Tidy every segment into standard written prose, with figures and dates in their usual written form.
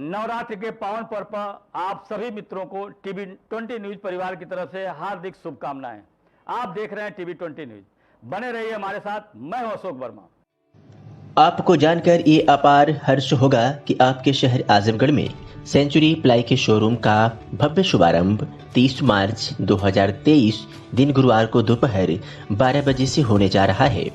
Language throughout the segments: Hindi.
नवरात्रि के पावन पर्व पर आप सभी मित्रों को टीवी 20 न्यूज परिवार की तरफ से हार्दिक शुभकामनाएं। आप देख रहे हैं टीवी 20 न्यूज। बने रहिए हमारे साथ। मैं हूं अशोक वर्मा। आपको जानकर ये अपार हर्ष होगा कि आपके शहर आजमगढ़ में सेंचुरी प्लाई के शोरूम का भव्य शुभारंभ 30 मार्च 2023 दिन गुरुवार को दोपहर 12 बजे से होने जा रहा है।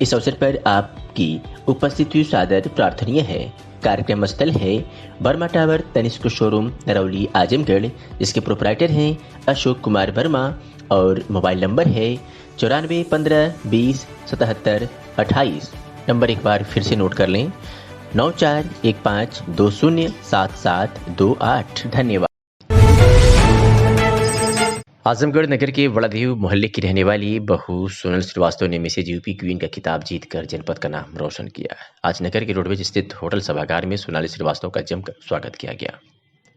इस अवसर पर आपकी उपस्थिति सादर प्रार्थनीय है। कार्यक्रम स्थल है वर्मा टावर तनिष्क शोरूम नरौली आजमगढ़, जिसके प्रोपराइटर हैं अशोक कुमार वर्मा और मोबाइल नंबर है 94 15 20 77 28। नंबर एक बार फिर से नोट कर लें 9415207728। धन्यवाद। आजमगढ़ नगर के वड़ादेव मोहल्ले की रहने वाली बहू सोनल श्रीवास्तव ने मिसेज यूपी क्वीन का खिताब जीतकर जनपद का नाम रोशन किया। आज नगर के रोडवेज स्थित होटल सभागार में सोनाली श्रीवास्तव का जमकर स्वागत किया गया।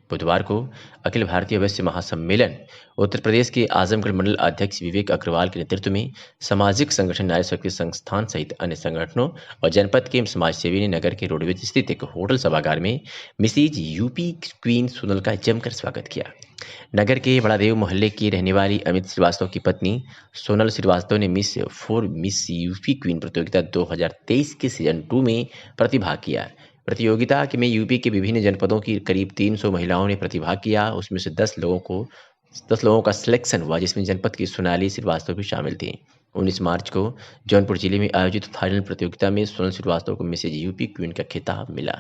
बुधवार को अखिल भारतीय वैश्य महासम्मेलन उत्तर प्रदेश के आजमगढ़ मंडल अध्यक्ष विवेक अग्रवाल के नेतृत्व में सामाजिक संगठन नारी शक्ति संस्थान सहित अन्य संगठनों और जनपद के समाजसेवी ने नगर के रोडवेज स्थित एक होटल सभागार में मिसेज यूपी क्वीन सोनल का जमकर स्वागत किया। नगर के बड़ादेव मोहल्ले की रहने वाली अमित श्रीवास्तव की पत्नी सोनल श्रीवास्तव ने मिस यूपी क्वीन प्रतियोगिता 2023 के सीजन 2 में प्रतिभाग किया। प्रतियोगिता में यूपी के विभिन्न जनपदों की करीब 300 महिलाओं ने प्रतिभाग किया। उसमें से 10 लोगों का सिलेक्शन हुआ, जिसमें जनपद की सोनाली श्रीवास्तव भी शामिल थी। 19 मार्च को जौनपुर जिले में आयोजित फाइनल प्रतियोगिता में सोनल श्रीवास्तव को मिसेज यूपी क्वीन का खिताब मिला।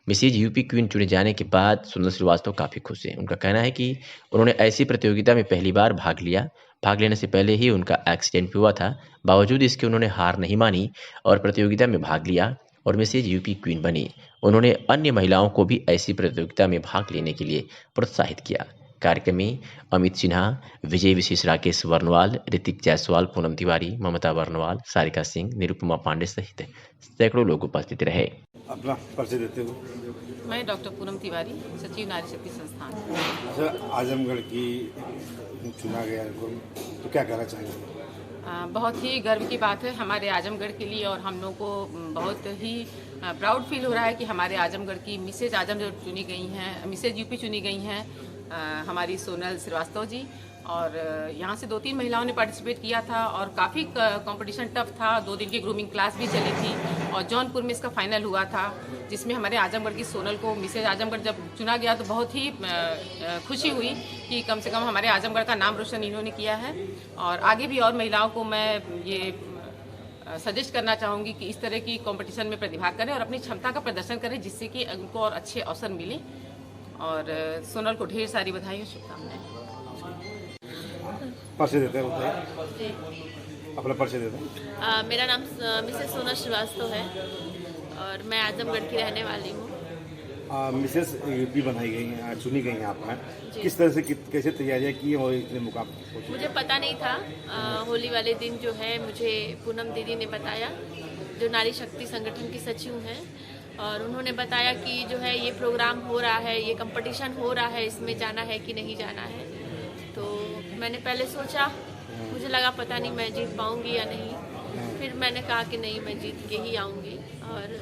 मिसेज यूपी क्वीन चुने जाने के बाद सोनल श्रीवास्तव काफ़ी खुश हैं। उनका कहना है कि उन्होंने ऐसी प्रतियोगिता में पहली बार भाग लिया। भाग लेने से पहले ही उनका एक्सीडेंट हुआ था। बावजूद इसके उन्होंने हार नहीं मानी और प्रतियोगिता में भाग लिया और मिसेज यूपी क्वीन बनी। उन्होंने अन्य महिलाओं को भी ऐसी प्रतियोगिता में भाग लेने के लिए प्रोत्साहित किया। कार्यक्रम में अमित सिन्हा, विजय विशेष, राकेश वर्णवाल, ऋतिक जायसवाल, पूनम तिवारी, ममता वर्णवाल, सारिका सिंह, निरुपमा पांडे सहित सैकड़ों लोग उपस्थित रहे। अपना परिचय देते हो। मैं डॉक्टर पूनम तिवारी, सचिव नारी शक्ति संस्थान। अच्छा, आजमगढ़ की चुना गया तो क्या कहना चाहेंगे? बहुत ही गर्व की बात है हमारे आजमगढ़ के लिए और हम लोग को बहुत ही प्राउड फील हो रहा है कि हमारे आजमगढ़ की मिसेज आजमगढ़ चुनी गई हैं, मिसेज यूपी चुनी गई हैं हमारी सोनल श्रीवास्तव जी। और यहाँ से 2-3 महिलाओं ने पार्टिसिपेट किया था और काफ़ी कंपटीशन टफ था। 2 दिन की ग्रूमिंग क्लास भी चली थी और जौनपुर में इसका फाइनल हुआ था, जिसमें हमारे आजमगढ़ की सोनल को मिसेज आजमगढ़ जब चुना गया तो बहुत ही खुशी हुई कि कम से कम हमारे आजमगढ़ का नाम रोशन इन्होंने किया है। और आगे भी और महिलाओं को मैं ये सजेस्ट करना चाहूँगी कि इस तरह की कंपटीशन में प्रतिभाग करें और अपनी क्षमता का प्रदर्शन करें, जिससे कि उनको और अच्छे अवसर मिले। और सोनल को ढेर सारी बधाई और शुभकामनाएं। परिचय देते हैं, अपना परिचय देते हैं। मेरा नाम मिसेस सोनल श्रीवास्तव है और मैं आजमगढ़ की रहने वाली हूँ। मिसेस यूपी बनाई गई हैं, चुनी गई हैं आप हैं। किस तरह से कैसे तैयारियां की और इतने मुकाम पहुंचे? मुझे पता नहीं था। होली वाले दिन जो है मुझे पूनम दीदी ने बताया, जो नारी शक्ति संगठन की सचिव हैं, और उन्होंने बताया कि जो है ये प्रोग्राम हो रहा है, ये कंपटीशन हो रहा है, इसमें जाना है कि नहीं जाना है। तो मैंने पहले सोचा, मुझे लगा पता नहीं मैं जीत पाऊंगी या नहीं। फिर मैंने कहा कि नहीं, मैं जीत के ही आऊंगी। और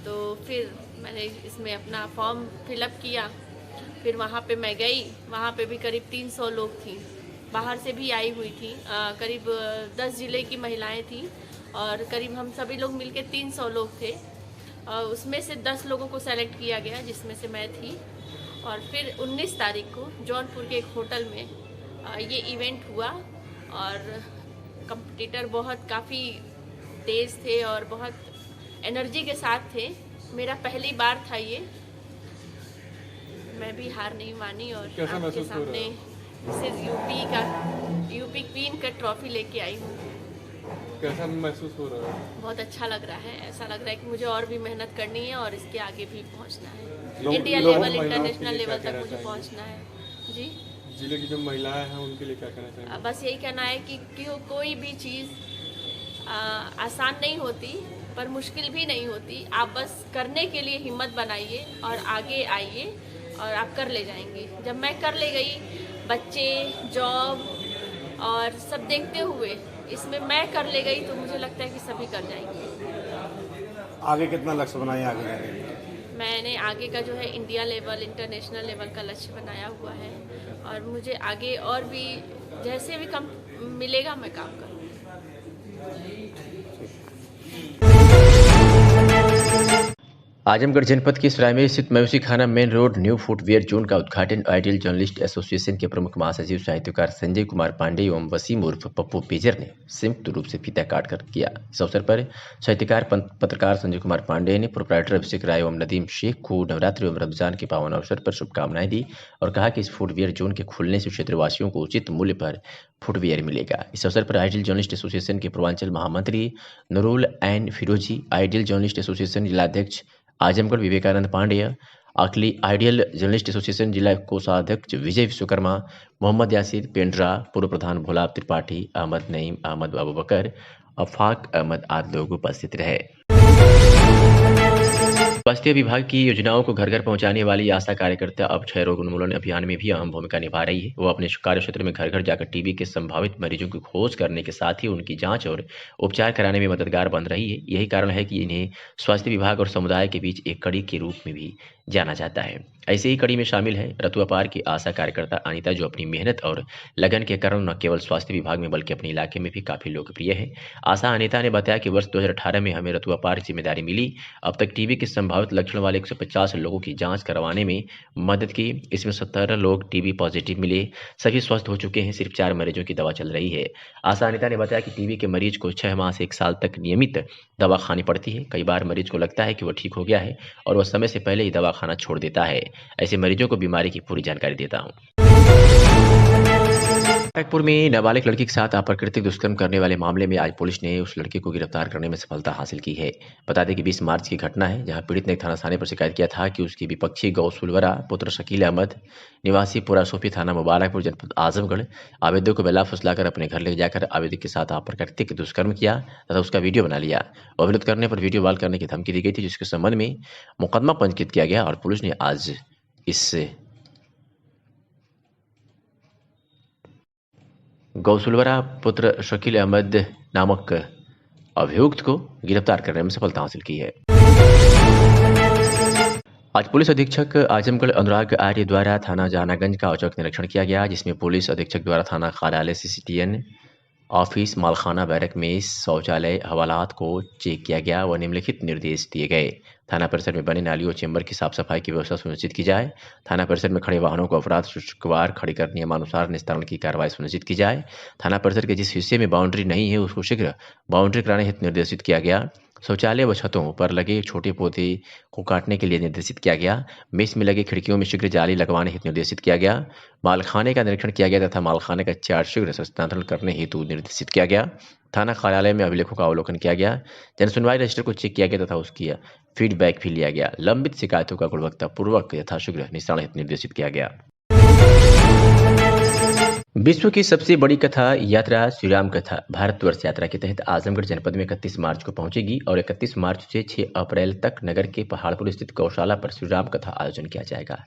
तो फिर मैंने इसमें अपना फॉर्म फिलअप किया। फिर वहाँ पे मैं गई, वहाँ पे भी करीब 300 लोग थी, बाहर से भी आई हुई थी। करीब 10 जिले की महिलाएं थी और करीब हम सभी लोग मिलके 300 लोग थे। उसमें से 10 लोगों को सेलेक्ट किया गया, जिसमें से मैं थी। और फिर 19 तारीख को जौनपुर के एक होटल में ये इवेंट हुआ और कंपटीटर बहुत काफ़ी तेज़ थे और बहुत एनर्जी के साथ थे। मेरा पहली बार था ये। मैं भी हार नहीं मानी और आपके सामने मिसेज यूपी क्वीन का ट्रॉफी लेके आई हूँ। कैसा महसूस हो रहा है? बहुत अच्छा लग रहा है। ऐसा लग रहा है कि मुझे और भी मेहनत करनी है और इसके आगे भी पहुँचना है। इंडिया लेवल, इंटरनेशनल लेवल तक मुझे पहुँचना है। जी, जिले की जो महिलाएं हैं उनके लिए क्या कहना चाहिए? बस यही कहना है कि कोई भी चीज़ आसान नहीं होती पर मुश्किल भी नहीं होती। आप बस करने के लिए हिम्मत बनाइए और आगे आइए और आप कर ले जाएंगे। जब मैं कर ले गई, बच्चे, जॉब और सब देखते हुए इसमें मैं कर ले गई, तो मुझे लगता है कि सभी कर जाएंगे। आगे कितना लक्ष्य बनाए आगे जाने? मैंने आगे का जो है इंडिया लेवल, इंटरनेशनल लेवल का लक्ष्य बनाया हुआ है और मुझे आगे और भी जैसे भी कम मिलेगा मैं काम करूँगी। आजमगढ़ जनपद के सराय में स्थित मयूसी खाना main road new footwear zone का उद्घाटन आइडियल जर्नलिस्ट एसोसिएशन के प्रमुख महासचिव साहित्यकार संजय कुमार पांडे एवं वसीम उर्फ पप्पू पेजर ने संयुक्त रूप से फीता काटकर किया। इस अवसर पर साहित्यकार पत्रकार संजय कुमार पांडे ने प्रोप्राइटर अभिषेक राय एवं नदीम शेख को नवरात्रि एवं रमजान के पावन अवसर पर शुभकामनाएं दी और कहा कि इस फुटवियर जोन के खुलने से क्षेत्रवासियों को उचित मूल्य पर फुटवियर मिलेगा। इस अवसर पर आइडियल जर्नलिस्ट एसोसिएशन के पूर्वांचल महामंत्री नूरुल ऐन फिरोजी, आइडियल जर्नलिस्ट एसोसिएशन जिलाध्यक्ष Azamgarh Vivekanand Pandey, ideal journalist association जिला कोषाध्यक्ष विजय विश्वकर्मा, मोहम्मद यासिर पेंड्रा, पूर्व प्रधान भोला त्रिपाठी, अहमद नईम, अहमद अबू बकर, अफाक अहमद आदि लोग उपस्थित रहे। स्वास्थ्य विभाग की योजनाओं को घर घर पहुंचाने वाली आशा कार्यकर्ता अब क्षय रोग उन्मूलन अभियान में भी अहम भूमिका निभा रही है। वो अपने कार्य क्षेत्र में घर घर जाकर टीबी के संभावित मरीजों की खोज करने के साथ ही उनकी जांच और उपचार कराने में मददगार बन रही है। यही कारण है कि इन्हें स्वास्थ्य विभाग और समुदाय के बीच एक कड़ी के रूप में भी जाना जाता है। ऐसे ही कड़ी में शामिल है रतुआ पार की आशा कार्यकर्ता अनीता, जो अपनी मेहनत और लगन के कारण न केवल स्वास्थ्य विभाग में बल्कि अपने इलाके में भी काफी लोकप्रिय है। आशा अनीता ने बताया कि वर्ष 2018 में हमें रतुआ पार की जिम्मेदारी मिली। अब तक टीबी के संभावित लक्षण वाले 150 लोगों की जांच करवाने में मदद की। इसमें 17 लोग टीबी पॉजिटिव मिले, सभी स्वस्थ हो चुके हैं। सिर्फ 4 मरीजों की दवा चल रही है। आशा अनीता ने बताया कि टीबी के मरीज को 6 माह से 1 साल तक नियमित दवा खानी पड़ती है। कई बार मरीज को लगता है कि वह ठीक हो गया है और वह समय से पहले ही दवा खाना छोड़ देता है। ऐसे मरीजों को बीमारी की पूरी जानकारी देता हूं। नागपुर में नाबालिग लड़की के साथ अप्राकृतिक दुष्कर्म करने वाले मामले में आज पुलिस ने उस लड़की को गिरफ्तार करने में सफलता हासिल की है। बता दें कि 20 मार्च की घटना है, जहां पीड़ित ने थाना पर शिकायत किया था कि उसकी विपक्षी गौ सुलवरा पुत्र शकील अहमद निवासी पुरा सोफी थाना मुबारकपुर जनपद आजमगढ़ आवेदक को बेला फुसलाकर अपने घर ले जाकर आवेदक के साथ अप्राकृतिक दुष्कर्म किया तथा उसका वीडियो बना लिया। अवरुद्ध करने पर वीडियो वायरल करने की धमकी दी गई थी, जिसके संबंध में मुकदमा पंजीकृत किया गया और पुलिस ने आज इस गौसुलवरा पुत्र शकील अहमद नामक अभियुक्त को गिरफ्तार करने में सफलता हासिल की है। आज पुलिस अधीक्षक आजमगढ़ अनुराग आर्य द्वारा थाना जहानागंज का औचक निरीक्षण किया गया, जिसमें पुलिस अधीक्षक द्वारा थाना कार्यालय CCTN ऑफिस, मालखाना, बैरक में शौचालय, हवालात को चेक किया गया व निम्नलिखित निर्देश दिए गए। थाना परिसर में बने नालियों चेंबर की साफ सफाई की व्यवस्था सुनिश्चित की जाए। थाना परिसर में खड़े वाहनों को अपराध शुक्रवार खड़ी कर नियमानुसार निस्तारण की कार्रवाई सुनिश्चित की जाए। थाना परिसर के जिस हिस्से में बाउंड्री नहीं है उसको शीघ्र बाउंड्री कराने हेतु निर्देशित किया गया। शौचालय व छतों पर लगे छोटे पौधे को काटने के लिए निर्देशित किया गया। मेस में लगे खिड़कियों में शीघ्र जाली लगवाने हेतु निर्देशित किया गया। मालखाने का निरीक्षण किया गया तथा मालखाने का चार्ज शीघ्र हस्तांतरण करने हेतु निर्देशित किया गया। थाना कार्यालय में अभिलेखों का अवलोकन किया गया। जनसुनवाई रजिस्टर को चेक किया गया तथा उसकी फीडबैक भी लिया गया। लंबित शिकायतों का गुणवत्तापूर्वक यथाशीघ्र निस्तारण हेतु निर्देशित किया गया। विश्व की सबसे बड़ी कथा यात्रा श्री राम कथा भारतवर्ष यात्रा के तहत आजमगढ़ जनपद में 31 मार्च को पहुंचेगी और 31 मार्च से 6 अप्रैल तक नगर के पहाड़पुर स्थित गौशाला पर श्री राम कथा आयोजन किया जाएगा।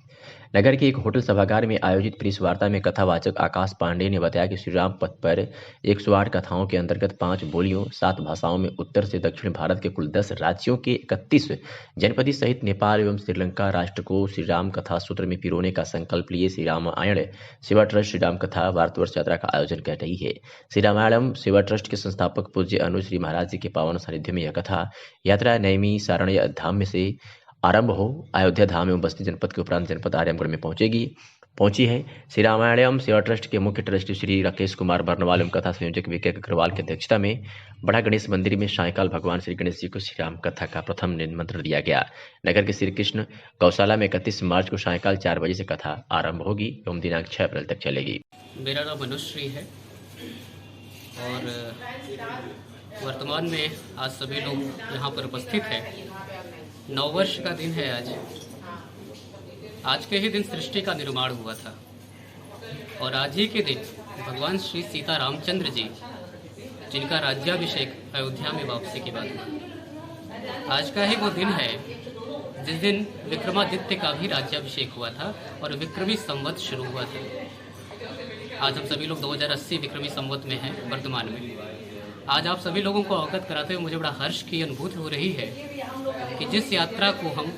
नगर के एक होटल सभागार में आयोजित प्रेस वार्ता में कथावाचक आकाश पांडे ने बताया कि श्री राम पथ पर 108 कथाओं के अंतर्गत 5 बोलियों 7 भाषाओं में उत्तर से दक्षिण भारत के कुल 10 राज्यों के 31 जनपदी सहित नेपाल एवं श्रीलंका राष्ट्र को श्री राम कथा सूत्र में पिरोने का संकल्प लिए श्री रामायण सेवा ट्रस्ट श्री राम कथा भारतवर्ष यात्रा का आयोजन कर रही है। श्री रामायणम सेवा ट्रस्ट के संस्थापक पूज्य अनुश्री महाराज जी के पावन सानिध्य में यह कथा यात्रा नैमी सारण्य धाम में से आरंभ हो अयोध्या धाम एवं बस्ती जनपद के उपरांत जनपद आर्यमगढ़ में पहुंची है। श्री रामायणम सेवा ट्रस्ट के मुख्य ट्रस्टी श्री राकेश कुमार बर्नवाल एवं कथा संयोजक विवेक अग्रवाल की अध्यक्षता में बड़ा गणेश मंदिर में सायकाल भगवान श्री गणेश जी को श्री राम कथा का प्रथम निमंत्रण दिया गया। नगर के श्री कृष्ण गौशाला में 31 मार्च को सायकाल 4 बजे से कथा आरंभ होगी एवं दिनांक 6 अप्रैल तक चलेगी। मेरा नाम अनुश्री है और वर्तमान में आज सभी लोग यहाँ पर उपस्थित हैं। नववर्ष का दिन है आज के ही दिन सृष्टि का निर्माण हुआ था और आज ही के दिन भगवान श्री सीता रामचंद्र जी जिनका राज्याभिषेक अयोध्या में वापसी की बात हुई, आज का ही वो दिन है जिस दिन विक्रमादित्य का भी राज्याभिषेक हुआ था और विक्रमी संवत शुरू हुआ था। आज हम सभी लोग 2080 विक्रमी संवत में हैं वर्तमान में। आज आप सभी लोगों को अवगत कराते हुए मुझे बड़ा हर्ष की अनुभूति हो रही है कि जिस यात्रा को हम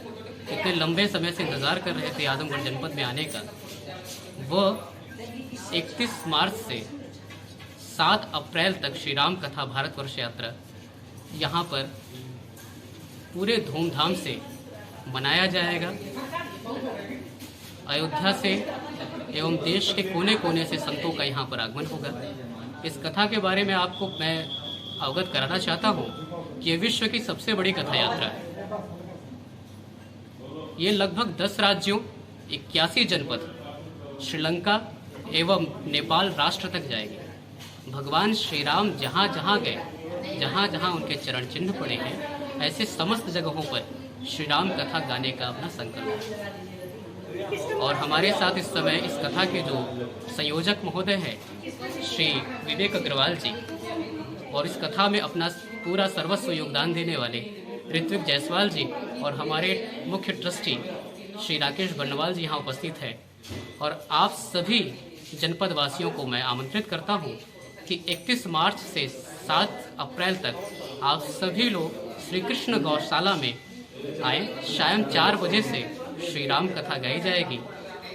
इतने लंबे समय से इंतज़ार कर रहे थे आजमगढ़ जनपद में आने का, वह 31 मार्च से 7 अप्रैल तक श्री राम कथा भारतवर्ष यात्रा यहाँ पर पूरे धूमधाम से मनाया जाएगा। अयोध्या से एवं देश के कोने कोने से संतों का यहाँ पर आगमन होगा। इस कथा के बारे में आपको मैं अवगत कराना चाहता हूँ कि ये विश्व की सबसे बड़ी कथा यात्रा है। ये लगभग 10 राज्यों, 81 जनपद, श्रीलंका एवं नेपाल राष्ट्र तक जाएगी। भगवान श्री राम जहाँ जहाँ गए, जहाँ जहाँ उनके चरण चिन्ह पड़े हैं, ऐसे समस्त जगहों पर श्री राम कथा गाने का अपना संकल्प है। और हमारे साथ इस समय इस कथा के जो संयोजक महोदय हैं श्री विवेक अग्रवाल जी, और इस कथा में अपना पूरा सर्वस्व योगदान देने वाले ऋत्विक जायसवाल जी और हमारे मुख्य ट्रस्टी श्री राकेश बर्नवाल जी यहाँ उपस्थित हैं। और आप सभी जनपद वासियों को मैं आमंत्रित करता हूँ कि 31 मार्च से 7 अप्रैल तक आप सभी लोग श्री कृष्ण गौशाला में आए। शाम 4 बजे से श्री राम कथा गाई जाएगी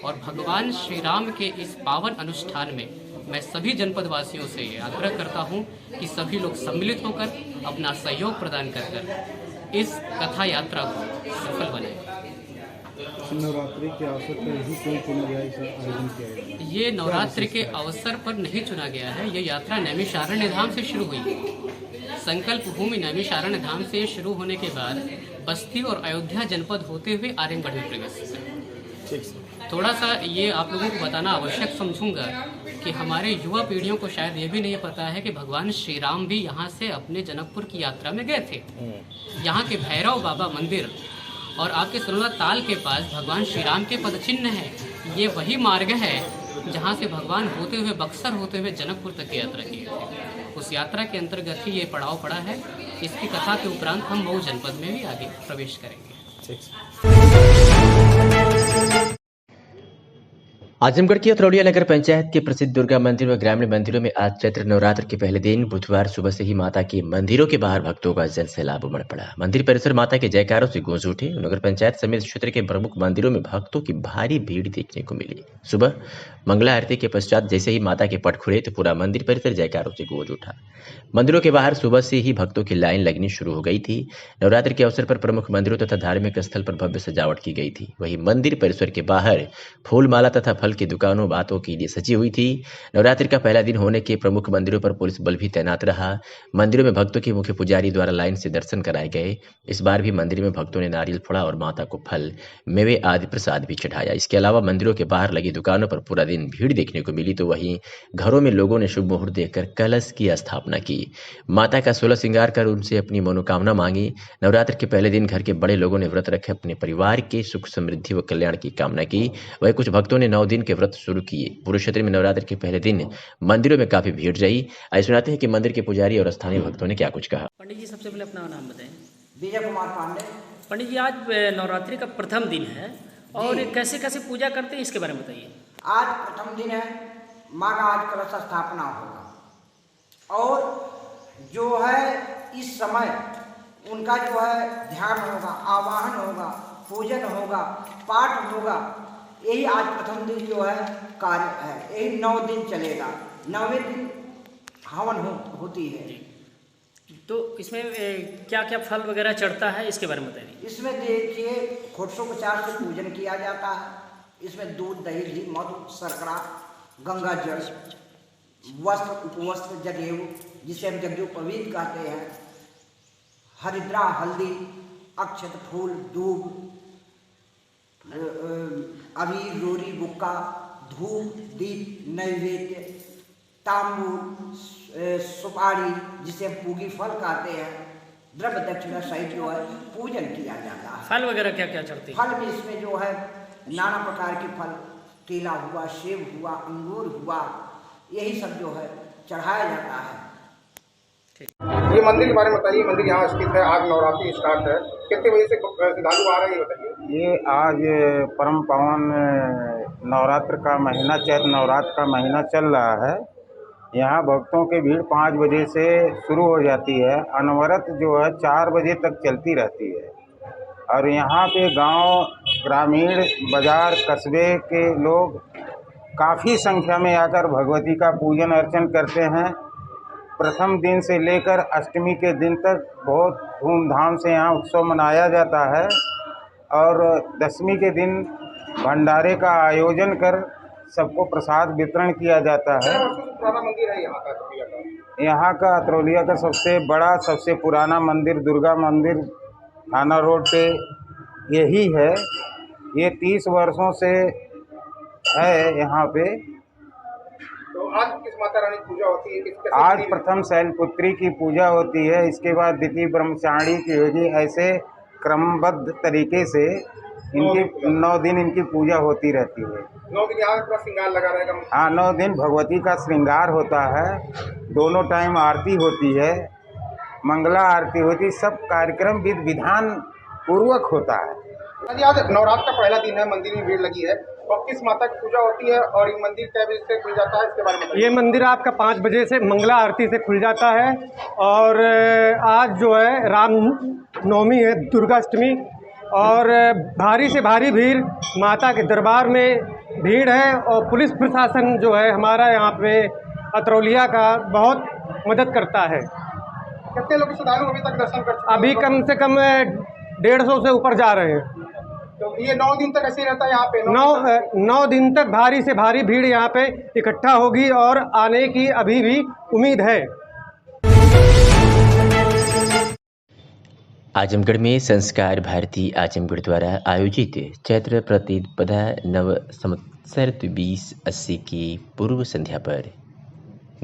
और भगवान श्री राम के इस पावन अनुष्ठान में मैं सभी जनपद वासियों से आग्रह करता हूं कि सभी लोग सम्मिलित होकर अपना सहयोग प्रदान कर इस कथा यात्रा को सफल बनाएं। नवरात्रि के अवसर पर ही क्यों चुना गया, इस आयोजन किया गया? ये नवरात्रि के अवसर पर नहीं चुना गया है। ये यात्रा नैमिषारण्य धाम से शुरू हुई। संकल्प भूमि नैमिषारण्य धाम से शुरू होने के बाद बस्ती और अयोध्या जनपद होते हुए आर्यगढ़ में प्रवेश किया। थोड़ा सा ये आप लोगों को बताना आवश्यक समझूंगा कि हमारे युवा पीढ़ियों को शायद ये भी नहीं पता है कि भगवान श्री राम भी यहाँ से अपने जनकपुर की यात्रा में गए थे। यहाँ के भैरव बाबा मंदिर और आपके सरोला ताल के पास भगवान श्री राम के पद चिन्ह है। ये वही मार्ग है जहाँ से भगवान होते हुए बक्सर होते हुए जनकपुर तक की यात्रा की है। उस यात्रा के अंतर्गत ही ये पड़ाव पड़ा है। इसकी कथा के उपरांत हम मऊ जनपद में भी आगे प्रवेश करेंगे। आजमगढ़ की अतरौलिया नगर पंचायत के प्रसिद्ध दुर्गा मंदिर व ग्रामीण मंदिरों में आज चैत्र नवरात्र के पहले दिन बुधवार सुबह से ही माता के मंदिरों के बाहर भक्तों का जन सैलाब उमड़ पड़ा। मंदिर परिसर माता के जयकारों से गूंज उठे। नगर पंचायत समेत क्षेत्र के प्रमुख मंदिरों में भक्तों की भारी भीड़ देखने को मिली। सुबह मंगला आरती के पश्चात जैसे ही माता के पट खुले तो पूरा मंदिर परिसर जयकारों से गूंज उठा। मंदिरों के बाहर सुबह से ही भक्तों की लाइन लगनी शुरू हो गई थी। नवरात्र के अवसर पर प्रमुख मंदिरों तथा धार्मिक स्थल पर भव्य सजावट की गई थी। वहीं मंदिर परिसर के बाहर फूल माला तथा फल की दुकानों बातों के लिए सजी हुई थी। नवरात्रि का पहला दिन होने के प्रमुख मंदिरों पर पुलिस बल भी तैनात रहा। मंदिरों में भक्तों के मुख्य पुजारी द्वारा लाइन से दर्शन कराए गए। इस बार भी मंदिर में भक्तों ने नारियल फोड़ा और माता को फल, मेवे आदि प्रसाद भी चढ़ाया। इसके अलावा मंदिरों के बाहर लगी दुकानों पर पूरा दिन भीड़ देखने को मिली। तो वहीं घरों में लोगों ने शुभ मुहूर्त देखकर कलश की स्थापना की, माता का 16 श्रृंगार कर उनसे अपनी मनोकामना मांगी। नवरात्र के पहले दिन घर के बड़े लोगों ने व्रत रखे अपने परिवार के सुख समृद्धि व कल्याण की कामना की। वहीं कुछ भक्तों ने 9 दिन के व्रत शुरू किए। पूरे क्षेत्र में नवरात्र के पहले दिन मंदिरों में काफी भीड़ रही। आइए सुनाते हैं कि मंदिर के पुजारी और स्थानीय भक्तों ने क्या कुछ कहा। पंडित जी, सबसे पहले अपना नाम बताएं। विजय कुमार पांडे। पंडित जी, आज नवरात्रि का प्रथम दिन है और कैसे कैसे पूजा करते हैं इसके बारे में बताइए। आज प्रथम दिन है, माँ का आज कलश स्थापना होगा और जो है इस समय उनका जो है ध्यान होगा, आवाहन होगा, पूजन होगा, पाठ होगा। यही आज प्रथम दिन जो है कार्य है। यही 9 दिन चलेगा। 9वें दिन हवन होती है। तो इसमें क्या क्या फल वगैरह चढ़ता है इसके बारे में बताइए। इसमें देखिए घोटसोपचार से पूजन किया जाता है। इसमें दूध, दही, घी, मधु, शर्करा, गंगा जल, वस्त्र, उपवस्त्र, जनेऊ जिसे हम यज्ञोपवीत कहते हैं, हरिद्रा, हल्दी, अक्षत, फूल, दूब, अबीर, रोरी, बुक्का, धूप, दीप, नैवेद्य, तांबूल, सुपारी जिसे हम पूगी फल कहते हैं, द्रव्य दक्षिणा सहित जो है पूजन किया जाता है। फल वगैरह क्या क्या चढ़ते हैं? फल में इसमें जो है नाना प्रकार के फल, केला हुआ, सेब हुआ, अंगूर हुआ, यही सब जो है चढ़ाया जाता है। ये मंदिर के बारे में बताइए। मंदिर यहाँ स्थित है। आज नवरात्रि स्टार्ट है, कितने बजे से श्रद्धालु आ रहे हैं ये बताइए। ये आज परम पावन नवरात्र का महीना, चैत्र नवरात्र का महीना चल रहा है। यहाँ भक्तों की भीड़ 5 बजे से शुरू हो जाती है, अनवरत जो है 4 बजे तक चलती रहती है। और यहाँ पे गांव, ग्रामीण, बाजार, कस्बे के लोग काफ़ी संख्या में आकर भगवती का पूजन अर्चन करते हैं। प्रथम दिन से लेकर अष्टमी के दिन तक बहुत धूमधाम से यहाँ उत्सव मनाया जाता है और दशमी के दिन भंडारे का आयोजन कर सबको प्रसाद वितरण किया जाता है। पुराना मंदिर है यहाँ का? यहाँ का अतरौलिया का सबसे बड़ा, सबसे पुराना मंदिर दुर्गा मंदिर थाना रोड पे यही है। ये 30 वर्षों से है यहाँ पे। तो आज किस माता रानी की पूजा होती है? आज प्रथम शैलपुत्री की पूजा होती है, इसके बाद द्वितीय ब्रह्मचारिणी की होगी। ऐसे क्रमबद्ध तरीके से इनकी 9 दिन इनकी पूजा होती रहती है। 9 दिन यहाँ पूरा श्रृंगार लगा रहेगा? हाँ, 9 दिन भगवती का श्रृंगार होता है। दोनों टाइम आरती होती है, मंगला आरती होती, सब कार्यक्रम विधि विधान पूर्वक होता है। आज नवरात्र का पहला दिन है, मंदिर में भीड़ लगी है और किस माता की पूजा होती है और ये मंदिर कै बजे से खुल जाता है, इसके बारे में बताइए। ये मंदिर आपका 5 बजे से मंगला आरती से खुल जाता है और आज जो है राम नवमी है, दुर्गाष्टमी, और भारी से भारी भीड़ माता के दरबार में भीड़ है और पुलिस प्रशासन जो है हमारा यहाँ पे अतरौलिया का बहुत मदद करता है। कितने लोग श्रद्धालु अभी तक दर्शन कर चुके हैं? अभी कम से कम 150 से ऊपर जा रहे हैं। तो ये 9 दिन तक ऐसे ही रहता है यहाँ पे? 9 दिन तक भारी से भारी भीड़ यहाँ पे इकट्ठा होगी और आने की अभी भी उम्मीद है। आजमगढ़ में संस्कार भारती आजमगढ़ द्वारा आयोजित चैत्र प्रतिपदा नव संवत्सर 2080 की पूर्व संध्या पर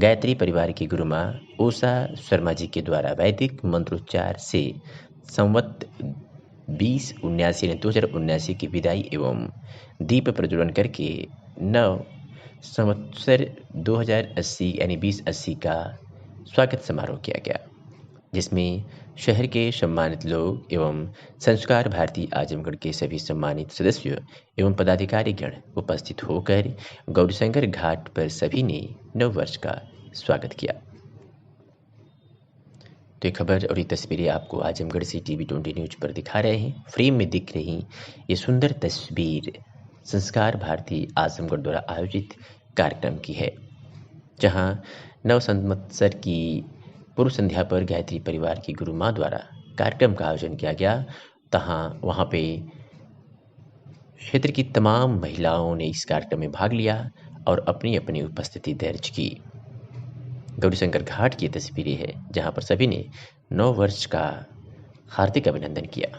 गायत्री परिवार की गुरु माँ ओषा शर्मा जी के द्वारा वैदिक मंत्रोच्चार से संवत 2079 की विदाई एवं दीप प्रज्वलन करके नव संवत्सर 2080 यानी 2080 का स्वागत समारोह किया गया, जिसमें शहर के सम्मानित लोग एवं संस्कार भारती आजमगढ़ के सभी सम्मानित सदस्यों एवं पदाधिकारीगण उपस्थित होकर गौरीशंकर घाट पर सभी ने नव वर्ष का स्वागत किया। तो ये खबर और ये तस्वीरें आपको आजमगढ़ से टीवी 20 न्यूज पर दिखा रहे हैं। फ्रेम में दिख रही ये सुंदर तस्वीर संस्कार भारती आजमगढ़ द्वारा आयोजित कार्यक्रम की है, जहां नव संवत्सर की पूर्व संध्या पर गायत्री परिवार की गुरु माँ द्वारा कार्यक्रम का आयोजन किया गया। वहाँ पे क्षेत्र की तमाम महिलाओं ने इस कार्यक्रम में भाग लिया और अपनी अपनी उपस्थिति दर्ज की। गौरीशंकर घाट की तस्वीरें हैं, जहाँ पर सभी ने 9 वर्ष का हार्दिक अभिनंदन किया।